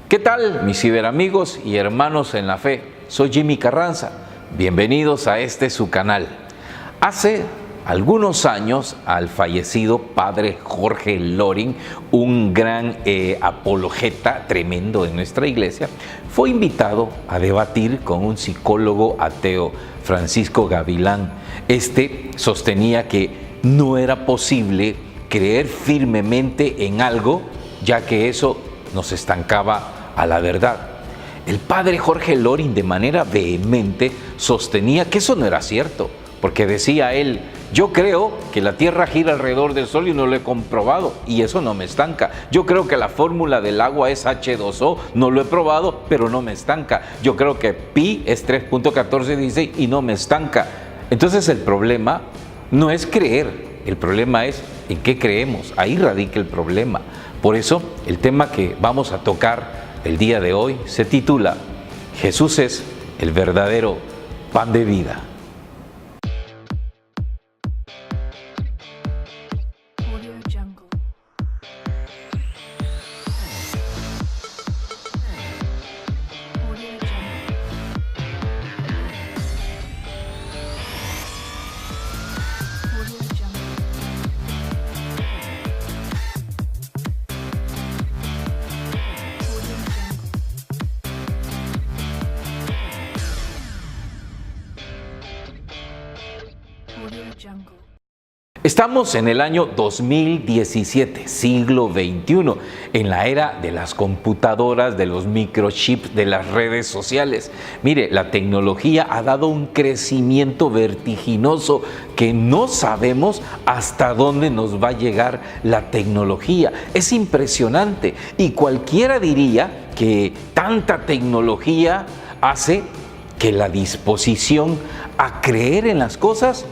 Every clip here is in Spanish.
¿Qué tal, mis ciberamigos y hermanos en la fe? Soy Jimmy Carranza. Bienvenidos a su canal. Hace algunos años, al fallecido padre Jorge Loring, un gran apologeta tremendo en nuestra iglesia, fue invitado a debatir con un psicólogo ateo, Francisco Gavilán. Sostenía que no era posible creer firmemente en algo, ya que eso nos estancaba a la verdad. El padre Jorge Loring, de manera vehemente, sostenía que eso no era cierto, porque decía él: yo creo que la Tierra gira alrededor del Sol y no lo he comprobado, y eso no me estanca. Yo creo que la fórmula del agua es H2O, no lo he probado, pero no me estanca. Yo creo que pi es 3.1416 y no me estanca. Entonces el problema no es creer, el problema es en qué creemos. Ahí radica el problema. Por eso el tema que vamos a tocar el día de hoy se titula Jesús es el verdadero pan de vida. Estamos en el año 2017, siglo XXI, en la era de las computadoras, de los microchips, de las redes sociales. Mire, la tecnología ha dado un crecimiento vertiginoso que no sabemos hasta dónde nos va a llegar la tecnología. Es impresionante y cualquiera diría que tanta tecnología hace que la disposición a creer en las cosas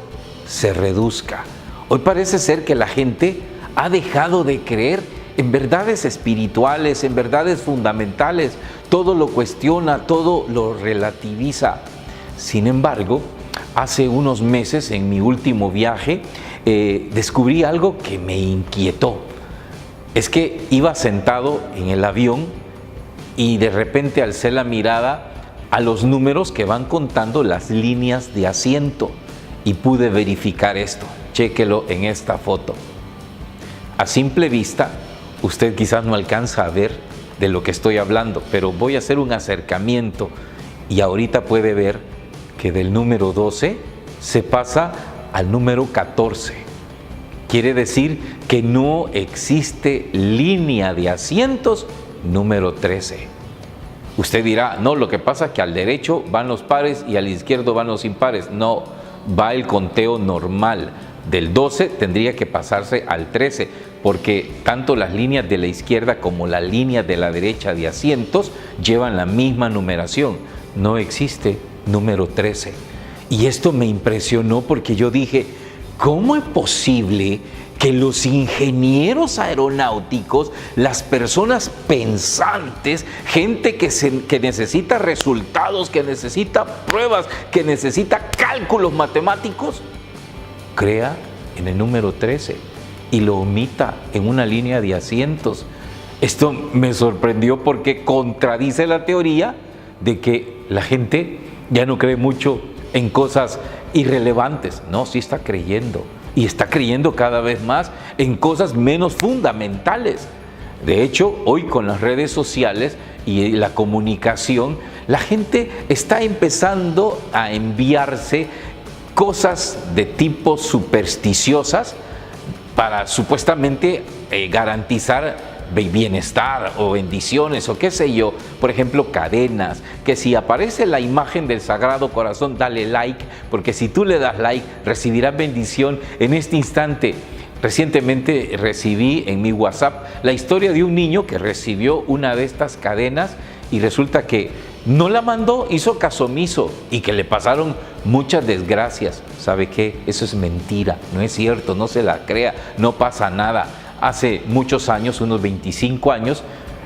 se reduzca. Hoy parece ser que la gente ha dejado de creer en verdades espirituales, en verdades fundamentales. Todo lo cuestiona, todo lo relativiza. Sin embargo, hace unos meses, en mi último viaje, descubrí algo que me inquietó. Es que iba sentado en el avión y de repente alcé la mirada a los números que van contando las líneas de asiento y pude verificar esto. Chéquelo en esta foto. A simple vista, usted quizás no alcanza a ver de lo que estoy hablando, pero voy a hacer un acercamiento y ahorita puede ver que del número 12 se pasa al número 14. Quiere decir que no existe línea de asientos número 13. Usted dirá, no, lo que pasa es que al derecho van los pares y al izquierdo van los impares. No, va el conteo normal. Del 12 tendría que pasarse al 13, porque tanto las líneas de la izquierda como las líneas de la derecha de asientos llevan la misma numeración. No existe número 13. Y esto me impresionó porque yo dije, ¿cómo es posible que los ingenieros aeronáuticos, las personas pensantes, gente que necesita resultados, que necesita pruebas, que necesita cálculos matemáticos, crea en el número 13 y lo omita en una línea de asientos? Esto me sorprendió porque contradice la teoría de que la gente ya no cree mucho en cosas irrelevantes. No, sí está creyendo, y está creyendo cada vez más en cosas menos fundamentales. De hecho, hoy con las redes sociales y la comunicación, la gente está empezando a enviarse cosas de tipo supersticiosas para supuestamente garantizar bienestar o bendiciones o qué sé yo. Por ejemplo, cadenas, que si aparece la imagen del Sagrado Corazón, dale like, porque si tú le das like, recibirás bendición en este instante. Recientemente recibí en mi WhatsApp la historia de un niño que recibió una de estas cadenas y resulta que no la mandó, hizo caso omiso y que le pasaron muchas desgracias. ¿Sabe qué? Eso es mentira, no es cierto, no se la crea, no pasa nada. Hace muchos años, unos 25 años,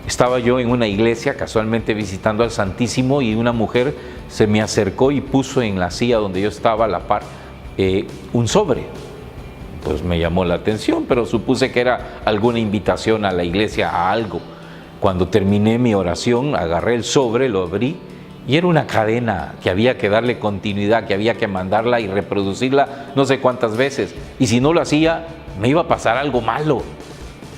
estaba yo en una iglesia casualmente visitando al Santísimo y una mujer se me acercó y puso en la silla donde yo estaba a la par un sobre. Pues me llamó la atención, pero supuse que era alguna invitación a la iglesia a algo. Cuando terminé mi oración, agarré el sobre, lo abrí y era una cadena que había que darle continuidad, que había que mandarla y reproducirla no sé cuántas veces. Y si no lo hacía, me iba a pasar algo malo.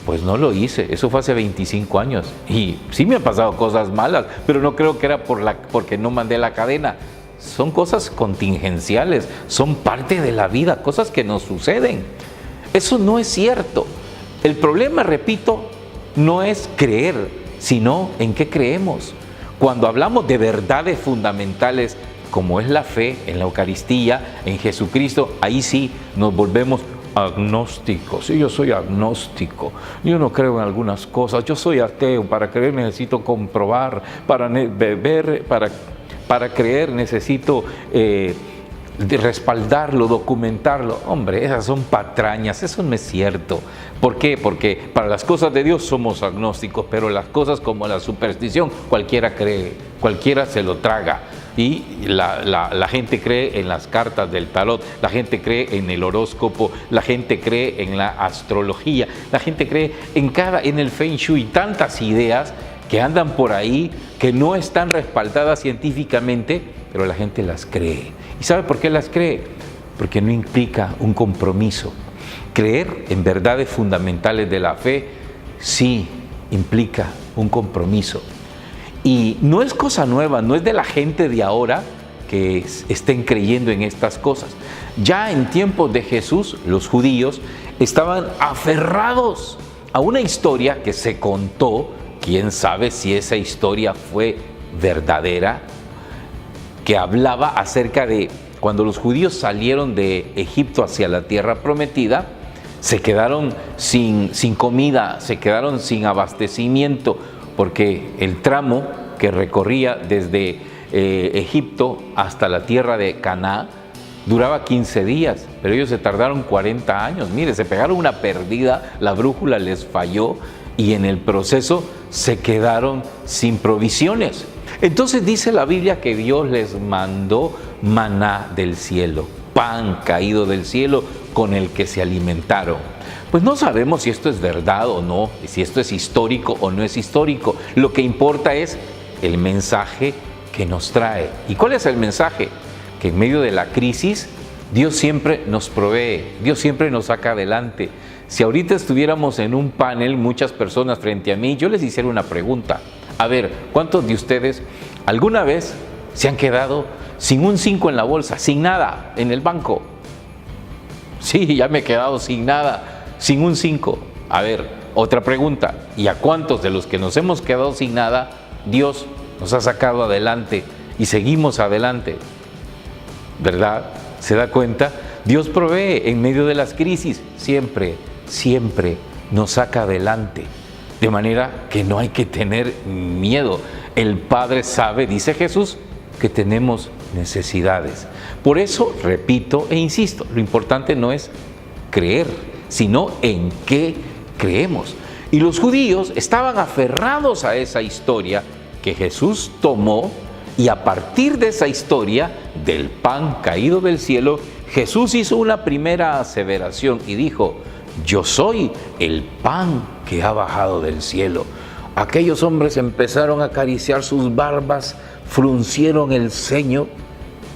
Pues no lo hice, eso fue hace 25 años. Y sí me han pasado cosas malas, pero no creo que era porque no mandé la cadena. Son cosas contingenciales, son parte de la vida, cosas que nos suceden. Eso no es cierto. El problema, repito, no es creer, sino en qué creemos. Cuando hablamos de verdades fundamentales, como es la fe en la Eucaristía, en Jesucristo, ahí sí nos volvemos agnósticos. Sí, yo soy agnóstico, yo no creo en algunas cosas, yo soy ateo. Para creer necesito comprobar, para creer necesito respaldarlo, documentarlo. Hombre, esas son patrañas, eso no es cierto. ¿Por qué? Porque para las cosas de Dios somos agnósticos, pero las cosas como la superstición, cualquiera cree, cualquiera se lo traga. Y la gente cree en las cartas del tarot, la gente cree en el horóscopo, la gente cree en la astrología, la gente cree en el Feng Shui, tantas ideas que andan por ahí que no están respaldadas científicamente, pero la gente las cree. ¿Y sabe por qué las cree? Porque no implica un compromiso. Creer en verdades fundamentales de la fe sí implica un compromiso. Y no es cosa nueva, no es de la gente de ahora que estén creyendo en estas cosas. Ya en tiempos de Jesús, los judíos estaban aferrados a una historia que se contó. Quién sabe si esa historia fue verdadera, que hablaba acerca de cuando los judíos salieron de Egipto hacia la tierra prometida, se quedaron sin comida, se quedaron sin abastecimiento, porque el tramo que recorría desde Egipto hasta la tierra de Canaán duraba 15 días, pero ellos se tardaron 40 años. Mire, se pegaron una perdida, la brújula les falló y en el proceso se quedaron sin provisiones. Entonces dice la Biblia que Dios les mandó maná del cielo, pan caído del cielo con el que se alimentaron. Pues no sabemos si esto es verdad o no, si esto es histórico o no es histórico. Lo que importa es el mensaje que nos trae. ¿Y cuál es el mensaje? Que en medio de la crisis Dios siempre nos provee, Dios siempre nos saca adelante. Si ahorita estuviéramos en un panel, muchas personas frente a mí, yo les hiciera una pregunta. A ver, ¿cuántos de ustedes alguna vez se han quedado sin un 5 en la bolsa, sin nada en el banco? Sí, ya me he quedado sin nada, sin un 5. A ver, otra pregunta. ¿Y a cuántos de los que nos hemos quedado sin nada, Dios nos ha sacado adelante y seguimos adelante? ¿Verdad? ¿Se da cuenta? Dios provee en medio de las crisis, siempre nos saca adelante. De manera que no hay que tener miedo. El Padre sabe, dice Jesús, que tenemos necesidades. Por eso, repito e insisto, lo importante no es creer, sino en qué creemos. Y los judíos estaban aferrados a esa historia que Jesús tomó, y a partir de esa historia del pan caído del cielo, Jesús hizo una primera aseveración y dijo: yo soy el pan que ha bajado del cielo. Aquellos hombres empezaron a acariciar sus barbas, fruncieron el ceño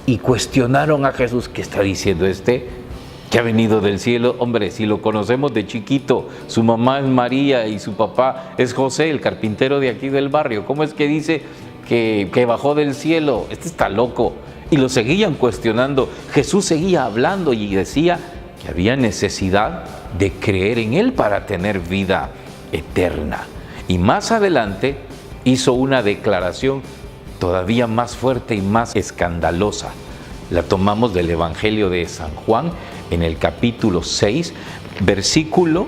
y cuestionaron a Jesús: ¿qué está diciendo este que ha venido del cielo? Hombre, si lo conocemos de chiquito, su mamá es María y su papá es José, el carpintero de aquí del barrio. ¿Cómo es que dice que bajó del cielo? Este está loco. Y lo seguían cuestionando. Jesús seguía hablando y decía que había necesidad de creer en Él para tener vida eterna. Y más adelante hizo una declaración todavía más fuerte y más escandalosa. La tomamos del Evangelio de San Juan en el capítulo 6, versículo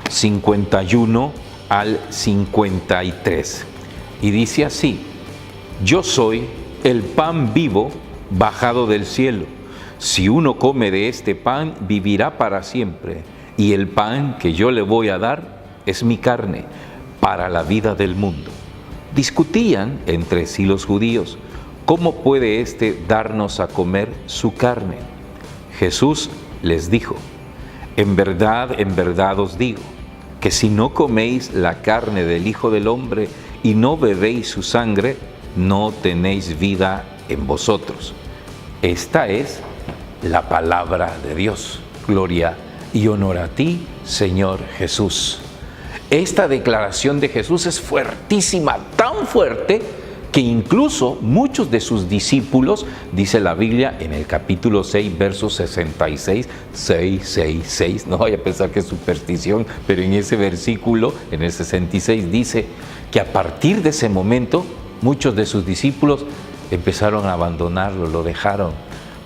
51 al 53. Y dice así: yo soy el pan vivo bajado del cielo. Si uno come de este pan, vivirá para siempre. Y el pan que yo le voy a dar es mi carne, para la vida del mundo. Discutían entre sí los judíos: ¿cómo puede éste darnos a comer su carne? Jesús les dijo: en verdad os digo, que si no coméis la carne del Hijo del Hombre y no bebéis su sangre, no tenéis vida en vosotros. Esta es la palabra de Dios. Gloria y honor a ti, Señor Jesús. Esta declaración de Jesús es fuertísima, tan fuerte que incluso muchos de sus discípulos, dice la Biblia en el capítulo 6, verso 66, 666, no vaya a pensar que es superstición, pero en ese versículo, en el 66, dice que a partir de ese momento, muchos de sus discípulos empezaron a abandonarlo, lo dejaron,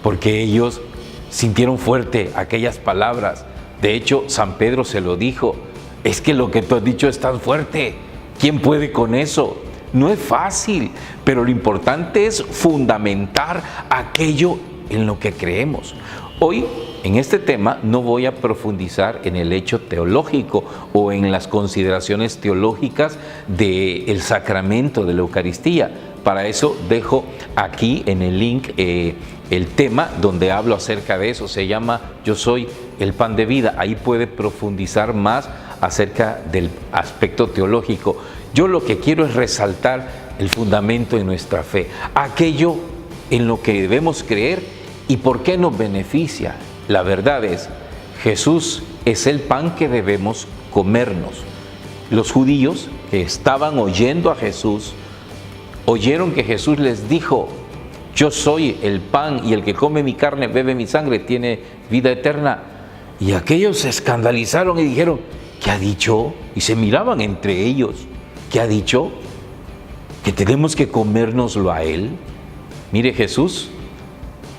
porque ellos sintieron fuerte aquellas palabras. De hecho, San Pedro se lo dijo: es que lo que tú has dicho es tan fuerte, ¿quién puede con eso? No es fácil, pero lo importante es fundamentar aquello en lo que creemos. Hoy, en este tema, no voy a profundizar en el hecho teológico o en las consideraciones teológicas del sacramento de la Eucaristía. Para eso dejo aquí en el link el tema donde hablo acerca de eso. Se llama Yo soy el pan de vida. Ahí puede profundizar más acerca del aspecto teológico. Yo lo que quiero es resaltar el fundamento de nuestra fe, aquello en lo que debemos creer y por qué nos beneficia. La verdad es, Jesús es el pan que debemos comernos. Los judíos que estaban oyendo a Jesús, oyeron que Jesús les dijo: yo soy el pan y el que come mi carne, bebe mi sangre, tiene vida eterna. Y aquellos se escandalizaron y dijeron: ¿qué ha dicho? Y se miraban entre ellos. ¿Qué ha dicho? ¿Que tenemos que comérnoslo a Él? Mire, Jesús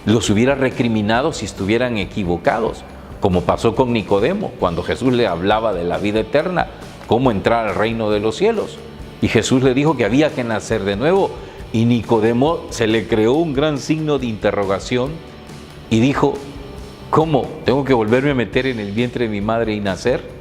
los hubiera recriminado si estuvieran equivocados, como pasó con Nicodemo, cuando Jesús le hablaba de la vida eterna, cómo entrar al reino de los cielos. Y Jesús le dijo que había que nacer de nuevo, y Nicodemo se le creó un gran signo de interrogación y dijo: ¿cómo? ¿Tengo que volverme a meter en el vientre de mi madre y nacer?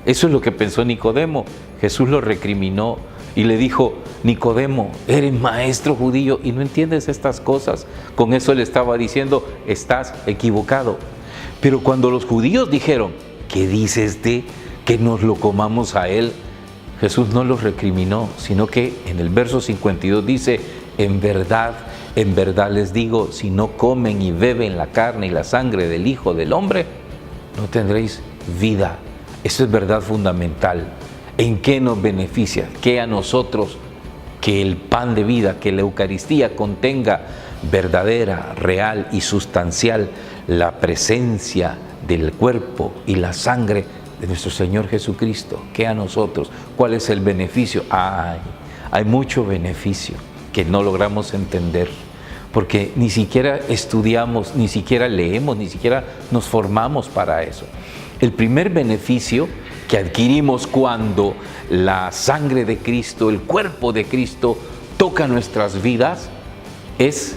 Eso es lo que pensó Nicodemo. Jesús lo recriminó y le dijo: Nicodemo, eres maestro judío y no entiendes estas cosas. Con eso le estaba diciendo: estás equivocado. Pero cuando los judíos dijeron: ¿qué dice este? Que nos lo comamos a él. Jesús no los recriminó, sino que en el verso 52 dice: en verdad les digo, si no comen y beben la carne y la sangre del Hijo del Hombre, no tendréis vida. Eso es verdad fundamental. ¿En qué nos beneficia? Que a nosotros, que el pan de vida, que la Eucaristía contenga verdadera, real y sustancial la presencia del cuerpo y la sangre de nuestro Señor Jesucristo. ¿Qué a nosotros? ¿Cuál es el beneficio? Hay mucho beneficio que no logramos entender, porque ni siquiera estudiamos, ni siquiera leemos, ni siquiera nos formamos para eso. El primer beneficio que adquirimos cuando la sangre de Cristo, el cuerpo de Cristo toca nuestras vidas, es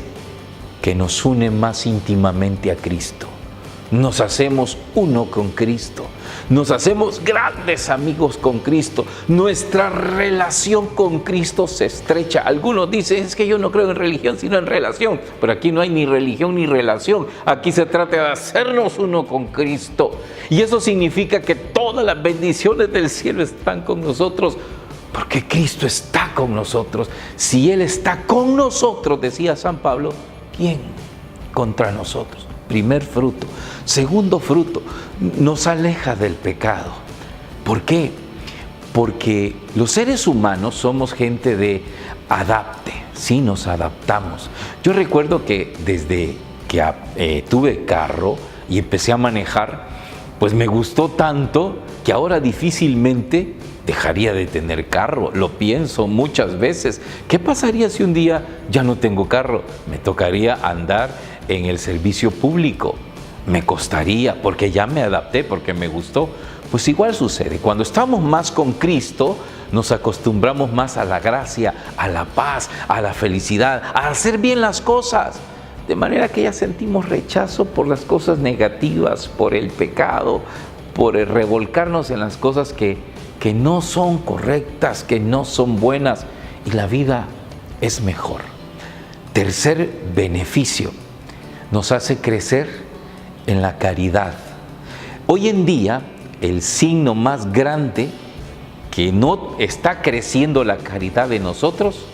que nos une más íntimamente a Cristo. Nos hacemos uno con Cristo, nos hacemos grandes amigos con Cristo, nuestra relación con Cristo se estrecha. Algunos dicen: es que yo no creo en religión sino en relación, pero aquí no hay ni religión ni relación, aquí se trata de hacernos uno con Cristo, y eso significa que todas las bendiciones del cielo están con nosotros, porque Cristo está con nosotros. Si Él está con nosotros, decía San Pablo, ¿quién contra nosotros? Primer fruto. Segundo fruto, nos aleja del pecado. ¿Por qué? Porque los seres humanos somos gente de adapte, sí, nos adaptamos. Yo recuerdo que desde que tuve carro y empecé a manejar, pues me gustó tanto que ahora difícilmente dejaría de tener carro. Lo pienso muchas veces. ¿Qué pasaría si un día ya no tengo carro? Me tocaría andar en el servicio público. Me costaría, porque ya me adapté, porque me gustó. Pues igual sucede. Cuando estamos más con Cristo, nos acostumbramos más a la gracia, a la paz, a la felicidad, a hacer bien las cosas. De manera que ya sentimos rechazo por las cosas negativas, por el pecado, por el revolcarnos en las cosas que no son correctas, que no son buenas, y la vida es mejor. Tercer beneficio, nos hace crecer en la caridad. Hoy en día, el signo más grande que no está creciendo la caridad de nosotros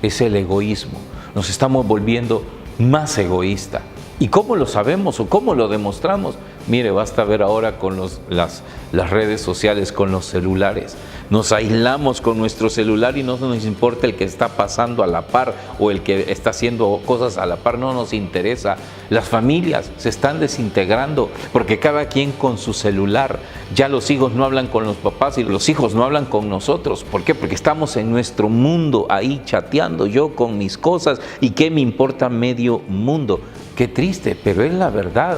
es el egoísmo. Nos estamos volviendo más egoístas. ¿Y cómo lo sabemos o cómo lo demostramos? Mire, basta ver ahora con las redes sociales, con los celulares. Nos aislamos con nuestro celular y no nos importa el que está pasando a la par o el que está haciendo cosas a la par, no nos interesa. Las familias se están desintegrando porque cada quien con su celular. Ya los hijos no hablan con los papás y los hijos no hablan con nosotros. ¿Por qué? Porque estamos en nuestro mundo ahí chateando, yo con mis cosas, y qué me importa medio mundo. Qué triste, pero es la verdad.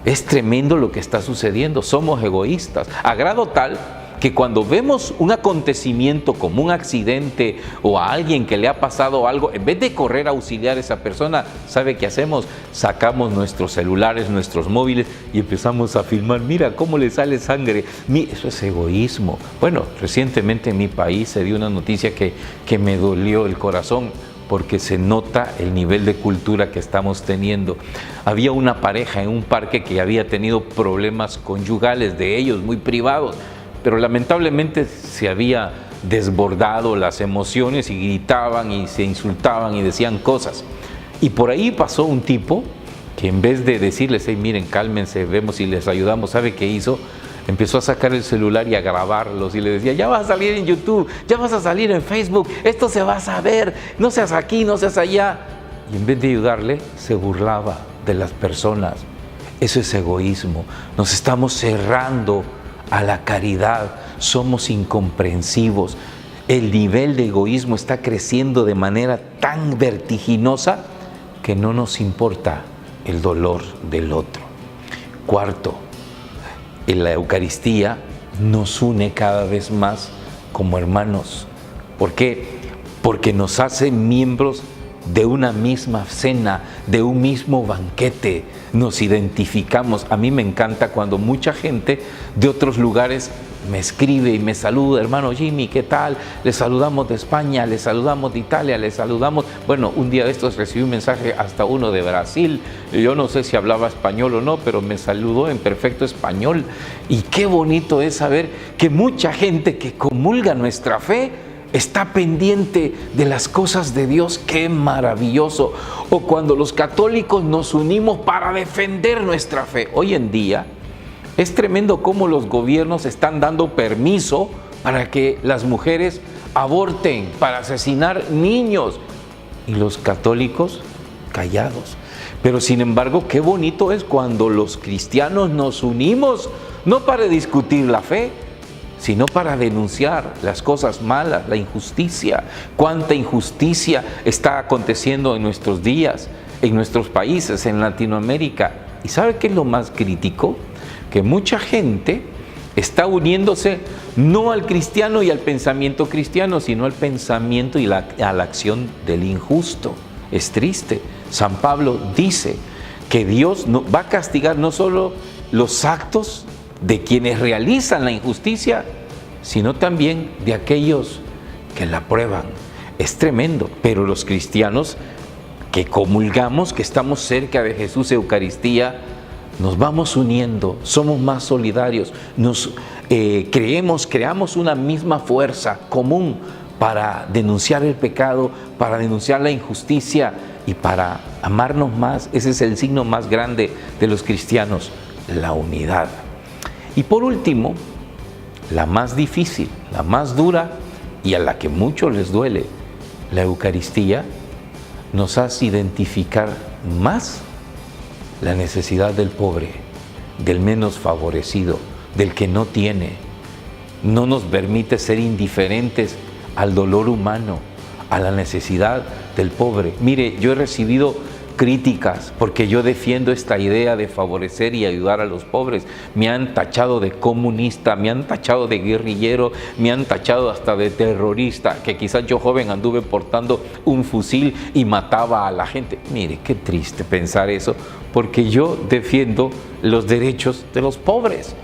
Es tremendo lo que está sucediendo. Somos egoístas, a grado tal que cuando vemos un acontecimiento como un accidente o a alguien que le ha pasado algo, en vez de correr a auxiliar a esa persona, ¿sabe qué hacemos? Sacamos nuestros celulares, nuestros móviles y empezamos a filmar. Mira cómo le sale sangre. Eso es egoísmo. Bueno, recientemente en mi país se dio una noticia que me dolió el corazón, porque se nota el nivel de cultura que estamos teniendo. Había una pareja en un parque que había tenido problemas conyugales de ellos, muy privados, pero lamentablemente se había desbordado las emociones y gritaban y se insultaban y decían cosas. Y por ahí pasó un tipo que en vez de decirles, hey, miren, cálmense, vemos si les ayudamos, ¿sabe qué hizo? Empezó a sacar el celular y a grabarlos y le decía, ya vas a salir en YouTube, ya vas a salir en Facebook, esto se va a saber, no seas aquí, no seas allá. Y en vez de ayudarle, se burlaba de las personas. Eso es egoísmo. Nos estamos cerrando a la caridad, somos incomprensivos. El nivel de egoísmo está creciendo de manera tan vertiginosa que no nos importa el dolor del otro. Cuarto, en la Eucaristía nos une cada vez más como hermanos. ¿Por qué? Porque nos hace miembros de una misma cena, de un mismo banquete. Nos identificamos. A mí me encanta cuando mucha gente de otros lugares me escribe y me saluda, hermano Jimmy, ¿qué tal? Le saludamos de España, le saludamos de Italia, le saludamos. Bueno, un día de estos recibí un mensaje hasta uno de Brasil. Yo no sé si hablaba español o no, pero me saludó en perfecto español. Y qué bonito es saber que mucha gente que comulga nuestra fe está pendiente de las cosas de Dios. ¡Qué maravilloso! O cuando los católicos nos unimos para defender nuestra fe. Hoy en día es tremendo cómo los gobiernos están dando permiso para que las mujeres aborten, para asesinar niños. Y los católicos callados. Pero sin embargo, qué bonito es cuando los cristianos nos unimos, no para discutir la fe, sino para denunciar las cosas malas, la injusticia. Cuánta injusticia está aconteciendo en nuestros días, en nuestros países, en Latinoamérica. ¿Y sabe qué es lo más crítico? Que mucha gente está uniéndose no al cristiano y al pensamiento cristiano, sino al pensamiento y a la acción del injusto. Es triste. San Pablo dice que Dios va a castigar no solo los actos de quienes realizan la injusticia, sino también de aquellos que la prueban. Es tremendo, pero los cristianos que comulgamos, que estamos cerca de Jesús, Eucaristía, nos vamos uniendo, somos más solidarios, creamos una misma fuerza común para denunciar el pecado, para denunciar la injusticia y para amarnos más. Ese es el signo más grande de los cristianos, la unidad. Y por último, la más difícil, la más dura y a la que mucho les duele, la Eucaristía nos hace identificar más la necesidad del pobre, del menos favorecido, del que no tiene. No nos permite ser indiferentes al dolor humano, a la necesidad del pobre. Mire, yo he recibido críticas porque yo defiendo esta idea de favorecer y ayudar a los pobres. Me han tachado de comunista, me han tachado de guerrillero, me han tachado hasta de terrorista, que quizás yo joven anduve portando un fusil y mataba a la gente. Mire, qué triste pensar eso, porque yo defiendo los derechos de los pobres.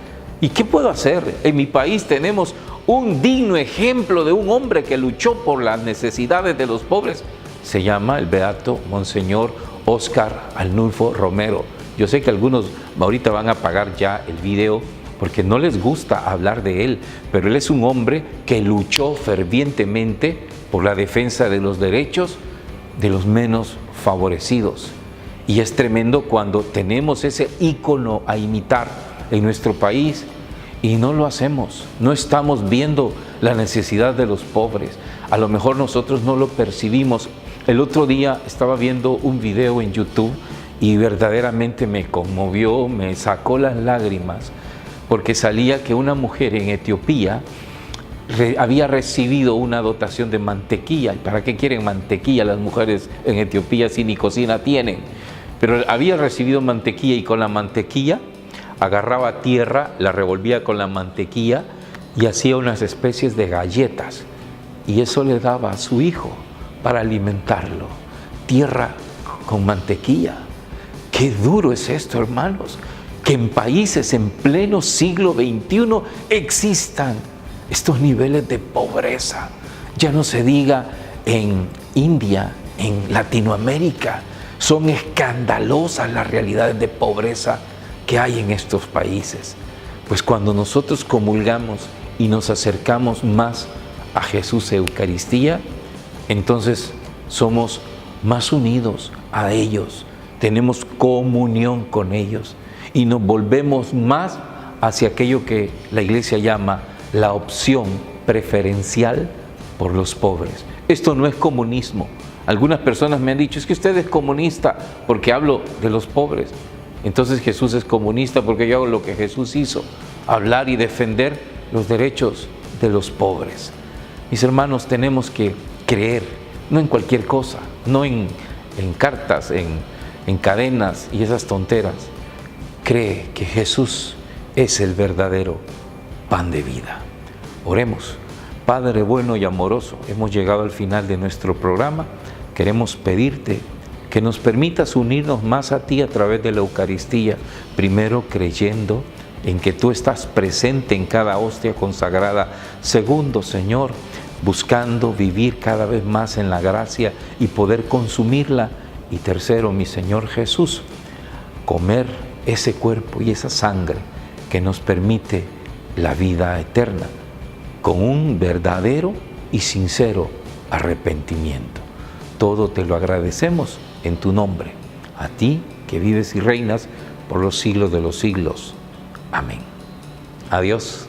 ¿Y qué puedo hacer? En mi país tenemos un digno ejemplo de un hombre que luchó por las necesidades de los pobres. Se llama el beato Monseñor Óscar Arnulfo Romero. Yo sé que algunos ahorita van a apagar ya el video porque no les gusta hablar de él, pero él es un hombre que luchó fervientemente por la defensa de los derechos de los menos favorecidos. Y es tremendo cuando tenemos ese ícono a imitar en nuestro país y no lo hacemos, no estamos viendo la necesidad de los pobres. A lo mejor nosotros no lo percibimos. El otro día estaba viendo un video en YouTube y verdaderamente me conmovió, me sacó las lágrimas, porque salía que una mujer en Etiopía había recibido una dotación de mantequilla. ¿Para qué quieren mantequilla las mujeres en Etiopía si ni cocina tienen? Pero había recibido mantequilla y con la mantequilla agarraba tierra, la revolvía con la mantequilla y hacía unas especies de galletas. Y eso le daba a su hijo para alimentarlo. Tierra con mantequilla. Qué duro es esto, hermanos, que en países en pleno siglo XXI existan estos niveles de pobreza. Ya no se diga en India, en Latinoamérica. Son escandalosas las realidades de pobreza que hay en estos países. Pues cuando nosotros comulgamos y nos acercamos más a Jesús Eucaristía, entonces somos más unidos a ellos, tenemos comunión con ellos y nos volvemos más hacia aquello que la Iglesia llama la opción preferencial por los pobres. Esto no es comunismo. Algunas personas me han dicho, es que usted es comunista porque hablo de los pobres. Entonces Jesús es comunista porque yo hago lo que Jesús hizo, hablar y defender los derechos de los pobres. Mis hermanos, tenemos que creer, no en cualquier cosa, no en cartas, en cadenas y esas tonteras. Cree que Jesús es el verdadero pan de vida. Oremos. Padre bueno y amoroso, hemos llegado al final de nuestro programa. Queremos pedirte que nos permitas unirnos más a ti a través de la Eucaristía, primero creyendo en que tú estás presente en cada hostia consagrada. Segundo, Señor, buscando vivir cada vez más en la gracia y poder consumirla. Y tercero, mi Señor Jesús, comer ese cuerpo y esa sangre que nos permite la vida eterna, con un verdadero y sincero arrepentimiento. Todo te lo agradecemos en tu nombre, a ti que vives y reinas por los siglos de los siglos. Amén. Adiós.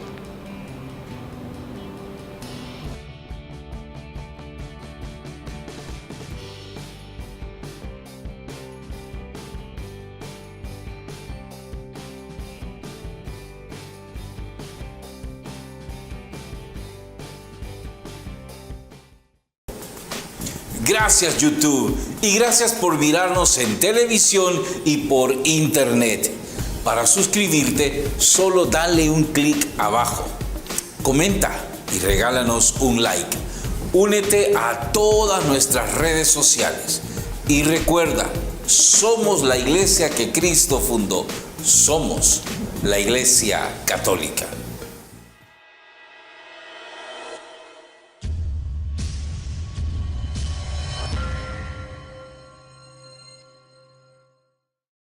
Gracias YouTube y gracias por mirarnos en televisión y por internet. Para suscribirte, solo dale un clic abajo. Comenta y regálanos un like. Únete a todas nuestras redes sociales. Y recuerda, somos la iglesia que Cristo fundó. Somos la Iglesia Católica.